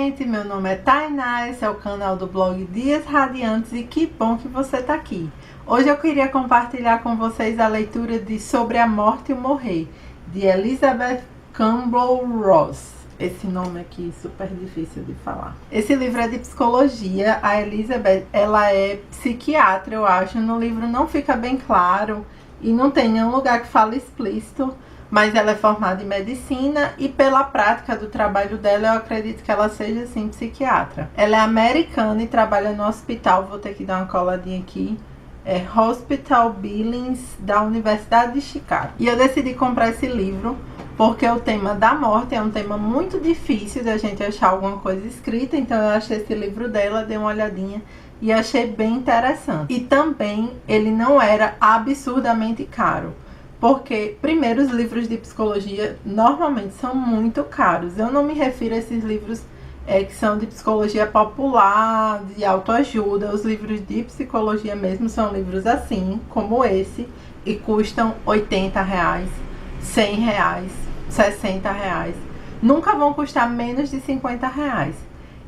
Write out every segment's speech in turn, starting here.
gente, meu nome é Tainá, esse é o canal do blog Dias Radiantes e que bom que você está aqui. Hoje eu queria compartilhar com vocês a leitura de Sobre a Morte e o Morrer, de Elizabeth Kubler-Ross. Esse nome aqui é super difícil de falar. Esse livro é de psicologia. A Elizabeth, ela é psiquiatra, eu acho. No livro não fica bem claro e não tem nenhum lugar que fale explícito, mas ela é formada em medicina e pela prática do trabalho dela, eu acredito que ela seja, sim, psiquiatra. Ela é americana e trabalha no hospital, vou ter que dar uma coladinha aqui, Hospital Billings, da Universidade de Chicago. E eu decidi comprar esse livro porque o tema da morte é um tema muito difícil de a gente achar alguma coisa escrita, então eu achei esse livro dela, dei uma olhadinha e achei bem interessante. E também ele não era absurdamente caro. Porque, primeiro, os livros de psicologia normalmente são muito caros. Eu não me refiro a esses livros que são de psicologia popular, de autoajuda. Os livros de psicologia mesmo são livros assim, como esse, e custam R$80, R$100, R$60. Nunca vão custar menos de R$50.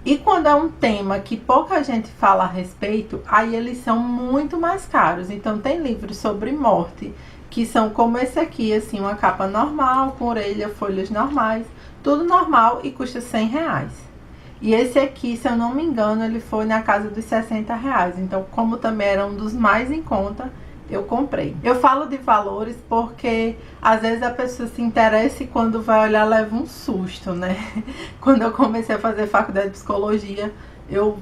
E quando é um tema que pouca gente fala a respeito, aí eles são muito mais caros. Então tem livros sobre morte, que são como esse aqui, assim, uma capa normal, com orelha, folhas normais, tudo normal e custa R$100. E esse aqui, se eu não me engano, ele foi na casa dos R$60. Então, como também era um dos mais em conta, eu comprei. Eu falo de valores porque às vezes a pessoa se interessa e quando vai olhar leva um susto, né? Quando eu comecei a fazer faculdade de psicologia, eu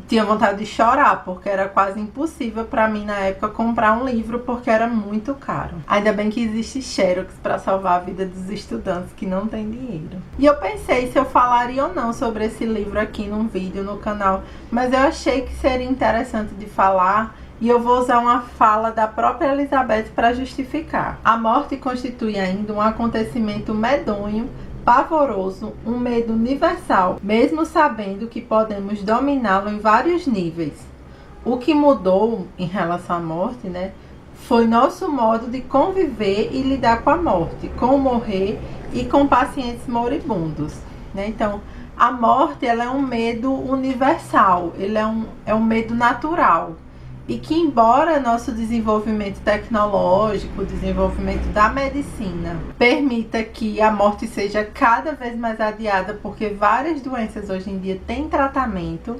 tinha vontade de chorar, porque era quase impossível para mim na época comprar um livro, porque era muito caro. Ainda bem que existe Xerox para salvar a vida dos estudantes que não têm dinheiro. E eu pensei se eu falaria ou não sobre esse livro aqui num vídeo no canal, mas eu achei que seria interessante de falar. E eu vou usar uma fala da própria Elizabeth para justificar. A morte constitui ainda um acontecimento medonho, pavoroso, um medo universal, mesmo sabendo que podemos dominá-lo em vários níveis. O que mudou em relação à morte, né, foi nosso modo de conviver e lidar com a morte, com o morrer e com pacientes moribundos, né? Então, a morte, ela é um medo universal, ele é um medo natural. E que, embora nosso desenvolvimento tecnológico, o desenvolvimento da medicina, permita que a morte seja cada vez mais adiada, porque várias doenças hoje em dia têm tratamento,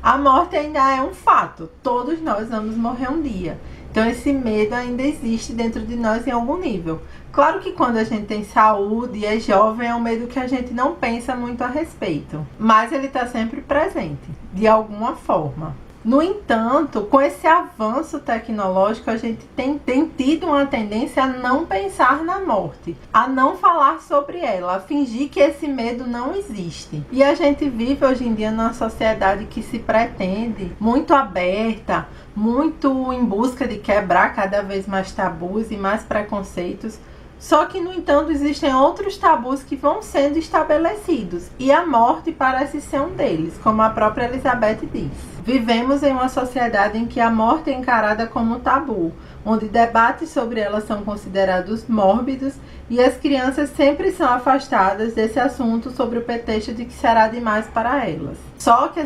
a morte ainda é um fato. Todos nós vamos morrer um dia. Então esse medo ainda existe dentro de nós em algum nível. Claro que quando a gente tem saúde e é jovem, é um medo que a gente não pensa muito a respeito. Mas ele está sempre presente, de alguma forma. No entanto, com esse avanço tecnológico, a gente tem tido uma tendência a não pensar na morte, a não falar sobre ela, a fingir que esse medo não existe. E a gente vive hoje em dia numa sociedade que se pretende muito aberta, muito em busca de quebrar cada vez mais tabus e mais preconceitos. Só que, no entanto, existem outros tabus que vão sendo estabelecidos, e a morte parece ser um deles, como a própria Elizabeth diz. Vivemos em uma sociedade em que a morte é encarada como um tabu, onde debates sobre ela são considerados mórbidos e as crianças sempre são afastadas desse assunto sobre o pretexto de que será demais para elas. Só que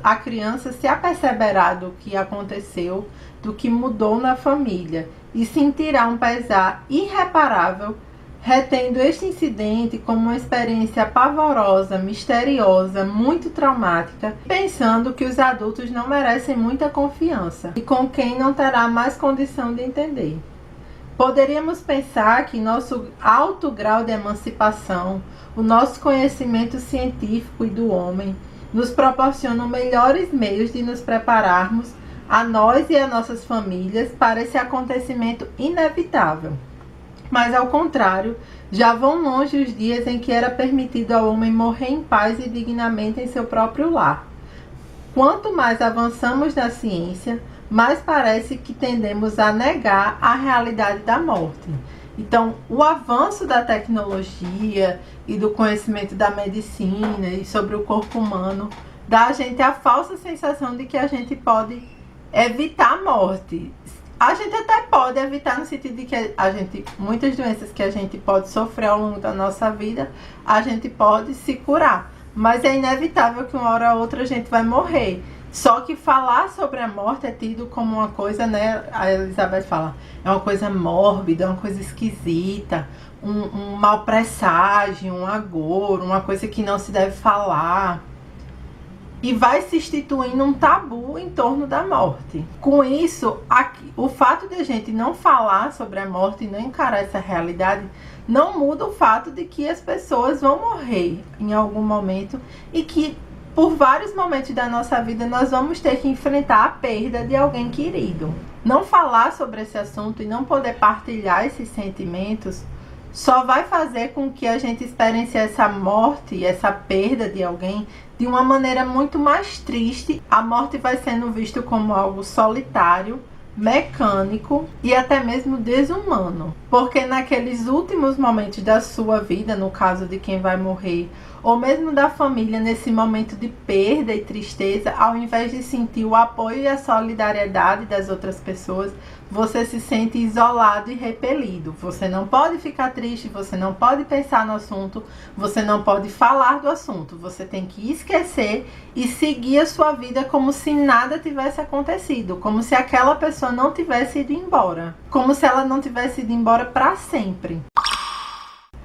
a criança se aperceberá do que aconteceu, do que mudou na família, e sentirá um pesar irreparável, retendo este incidente como uma experiência pavorosa, misteriosa, muito traumática, pensando que os adultos não merecem muita confiança e com quem não terá mais condição de entender. Poderíamos pensar que nosso alto grau de emancipação, o nosso conhecimento científico e do homem, nos proporcionam melhores meios de nos prepararmos a nós e a nossas famílias para esse acontecimento inevitável. Mas, ao contrário, já vão longe os dias em que era permitido ao homem morrer em paz e dignamente em seu próprio lar. Quanto mais avançamos na ciência, mais parece que tendemos a negar a realidade da morte. Então, o avanço da tecnologia e do conhecimento da medicina e sobre o corpo humano dá a gente a falsa sensação de que a gente pode evitar a morte. A gente até pode evitar no sentido de que muitas doenças que a gente pode sofrer ao longo da nossa vida, a gente pode se curar. mas é inevitável que uma hora ou outra a gente vai morrer. Só que falar sobre a morte é tido como uma coisa, né? A Elizabeth fala, é uma coisa mórbida, uma coisa esquisita, um mau presságio, um agouro, uma coisa que não se deve falar. E vai se instituindo um tabu em torno da morte. Com isso, o fato de a gente não falar sobre a morte e não encarar essa realidade não muda o fato de que as pessoas vão morrer em algum momento e que por vários momentos da nossa vida nós vamos ter que enfrentar a perda de alguém querido. Não falar sobre esse assunto e não poder partilhar esses sentimentos só vai fazer com que a gente experiencie essa morte, essa perda de alguém de uma maneira muito mais triste. A morte vai sendo vista como algo solitário, mecânico e até mesmo desumano, porque naqueles últimos momentos da sua vida, no caso de quem vai morrer, ou mesmo da família, nesse momento de perda e tristeza, ao invés de sentir o apoio e a solidariedade das outras pessoas, você se sente isolado e repelido. Você não pode ficar triste, você não pode pensar no assunto, você não pode falar do assunto. Você tem que esquecer e seguir a sua vida como se nada tivesse acontecido, como se aquela pessoa não tivesse ido embora, como se ela não tivesse ido embora para sempre.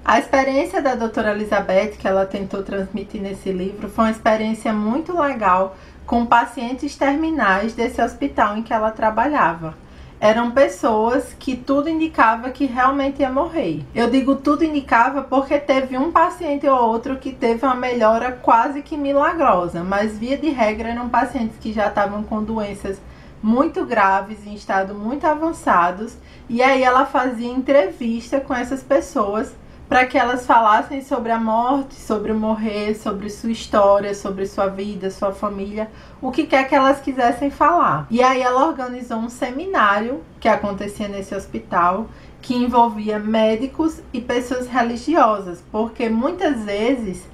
A experiência da doutora Elizabeth, que ela tentou transmitir nesse livro, foi uma experiência muito legal com pacientes terminais desse hospital em que ela trabalhava. Eram pessoas que tudo indicava que realmente ia morrer. Eu digo tudo indicava porque teve um paciente ou outro que teve uma melhora quase que milagrosa, mas via de regra eram pacientes que já estavam com doenças muito graves, em estado muito avançados, e aí ela fazia entrevista com essas pessoas para que elas falassem sobre a morte, sobre o morrer, sobre sua história, sobre sua vida, sua família, o que quer que elas quisessem falar. E aí ela organizou um seminário que acontecia nesse hospital, que envolvia médicos e pessoas religiosas, porque muitas vezes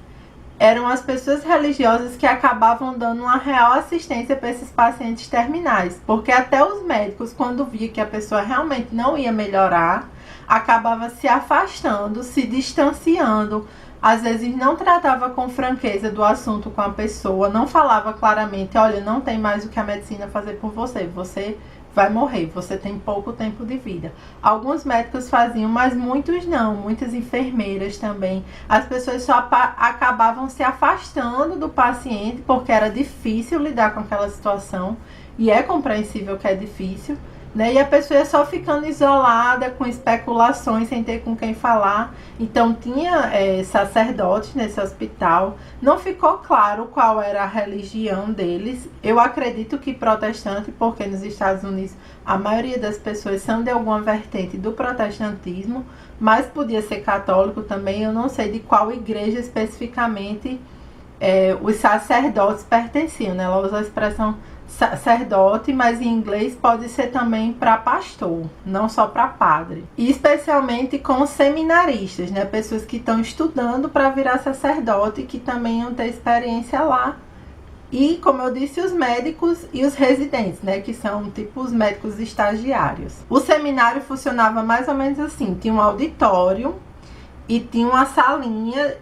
eram as pessoas religiosas que acabavam dando uma real assistência para esses pacientes terminais, porque até os médicos, quando via que a pessoa realmente não ia melhorar, acabava se afastando, se distanciando, às vezes não tratava com franqueza do assunto com a pessoa, não falava claramente, olha, não tem mais o que a medicina fazer por você, você vai morrer, você tem pouco tempo de vida. Alguns médicos faziam, mas muitos não, muitas enfermeiras também. As pessoas só acabavam se afastando do paciente, porque era difícil lidar com aquela situação, e é compreensível que é difícil, né? E a pessoa ia só ficando isolada, com especulações, sem ter com quem falar. Então tinha sacerdotes nesse hospital. Não ficou claro qual era a religião deles. Eu acredito que protestante, porque nos Estados Unidos a maioria das pessoas são de alguma vertente do protestantismo, mas podia ser católico também. Eu não sei de qual igreja especificamente os sacerdotes pertenciam, né? Ela usa a expressão sacerdote, mas em inglês pode ser também para pastor, não só para padre. E especialmente com seminaristas, né? Pessoas que estão estudando para virar sacerdote, que também iam ter experiência lá. E, como eu disse, os médicos e os residentes, né? Que são tipo os médicos estagiários. O seminário funcionava mais ou menos assim: tinha um auditório e tinha uma salinha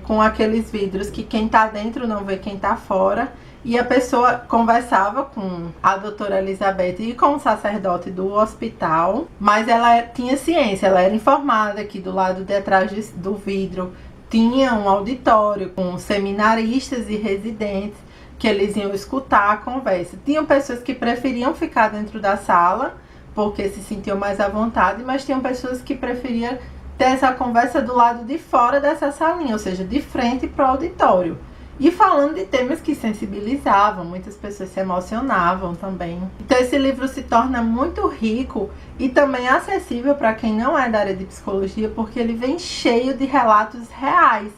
com aqueles vidros que quem tá dentro não vê quem tá fora. E a pessoa conversava com a doutora Elizabeth e com o sacerdote do hospital, mas ela tinha ciência, ela era informada que do lado de trás do vidro tinha um auditório com seminaristas e residentes, que eles iam escutar a conversa. Tinham pessoas que preferiam ficar dentro da sala, porque se sentiam mais à vontade, mas tinham pessoas que preferiam ter essa conversa do lado de fora dessa salinha, ou seja, de frente para o auditório. E falando de temas que sensibilizavam, muitas pessoas se emocionavam também. Então esse livro se torna muito rico e também acessível para quem não é da área de psicologia, porque ele vem cheio de relatos reais,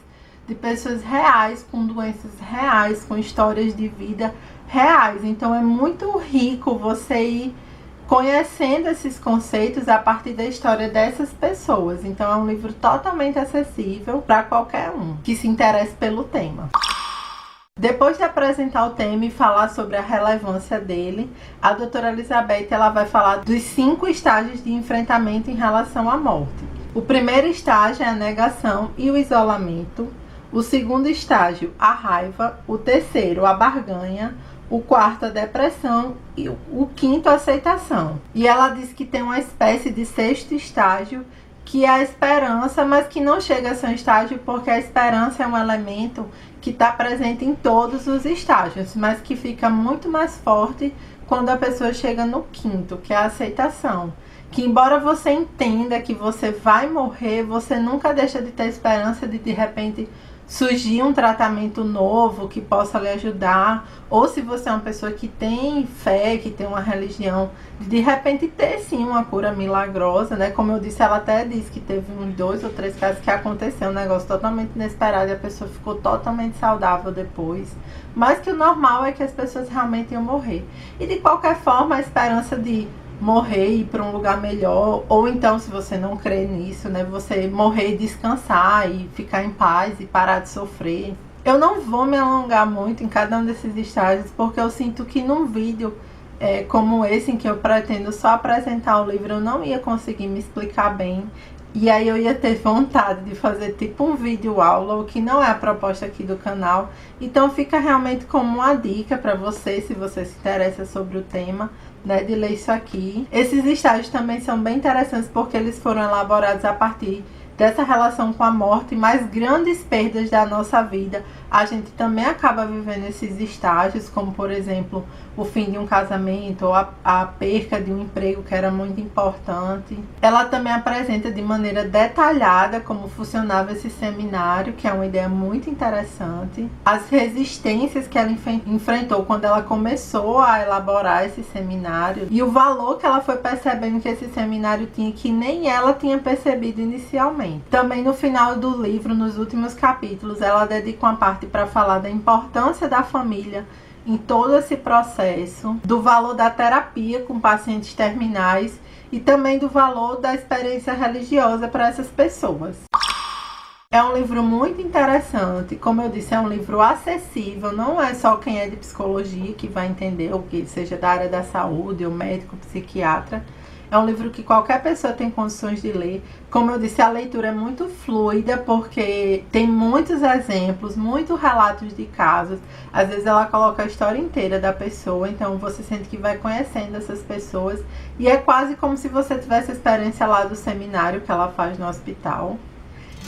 de pessoas reais, com doenças reais, com histórias de vida reais. Então é muito rico você ir conhecendo esses conceitos a partir da história dessas pessoas. Então é um livro totalmente acessível para qualquer um que se interesse pelo tema. Depois de apresentar o tema e falar sobre a relevância dele, a doutora Elizabeth ela vai falar dos 5 estágios de enfrentamento em relação à morte. O primeiro estágio é a negação e o isolamento. O segundo estágio, a raiva. O terceiro, a barganha. O quarto, a depressão. E o quinto, a aceitação. E ela diz que tem uma espécie de sexto estágio, que é a esperança, mas que não chega a ser um estágio, porque a esperança é um elemento que está presente em todos os estágios, mas que fica muito mais forte quando a pessoa chega no quinto, que é a aceitação. Que embora você entenda que você vai morrer, você nunca deixa de ter esperança de repente surgir um tratamento novo que possa lhe ajudar, ou se você é uma pessoa que tem fé, que tem uma religião, de repente ter sim uma cura milagrosa, né? Como eu disse, ela até disse que teve uns 2 ou 3 casos que aconteceu um negócio totalmente inesperado e a pessoa ficou totalmente saudável depois, mas que o normal é que as pessoas realmente iam morrer. E de qualquer forma, a esperança de morrer e ir para um lugar melhor, ou então, se você não crê nisso, né, você morrer e descansar e ficar em paz e parar de sofrer. Eu não vou me alongar muito em cada um desses estágios, porque eu sinto que num vídeo como esse, em que eu pretendo só apresentar o livro, eu não ia conseguir me explicar bem. E aí eu ia ter vontade de fazer tipo um vídeo aula, o que não é a proposta aqui do canal. Então fica realmente como uma dica para você, se você se interessa sobre o tema, né, de ler isso aqui. Esses estágios também são bem interessantes porque eles foram elaborados a partir dessa relação com a morte, mais grandes perdas da nossa vida. A gente também acaba vivendo esses estágios, como por exemplo, o fim de um casamento ou a perca de um emprego que era muito importante. Ela também apresenta de maneira detalhada como funcionava esse seminário, que é uma ideia muito interessante. As resistências que ela enfrentou quando ela começou a elaborar esse seminário e o valor que ela foi percebendo que esse seminário tinha, que nem ela tinha percebido inicialmente. Também no final do livro, nos últimos capítulos, ela dedica uma parte para falar da importância da família em todo esse processo, do valor da terapia com pacientes terminais e também do valor da experiência religiosa para essas pessoas. É um livro muito interessante, como eu disse, é um livro acessível, não é só quem é de psicologia que vai entender, ou que seja da área da saúde, ou médico, psiquiatra. É um livro que qualquer pessoa tem condições de ler. Como eu disse, a leitura é muito fluida, porque tem muitos exemplos, muitos relatos de casos. Às vezes ela coloca a história inteira da pessoa, então você sente que vai conhecendo essas pessoas. E é quase como se você tivesse a experiência lá do seminário que ela faz no hospital.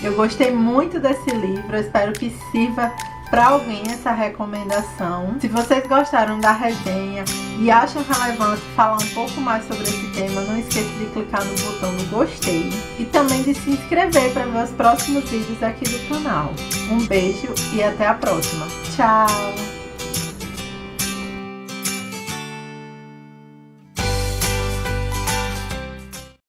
Eu gostei muito desse livro, eu espero que sirva para alguém essa recomendação. Se vocês gostaram da resenha e acham relevante falar um pouco mais sobre esse tema, não esqueça de clicar no botão do gostei e também de se inscrever para ver os próximos vídeos aqui do canal. Um beijo e até a próxima. Tchau!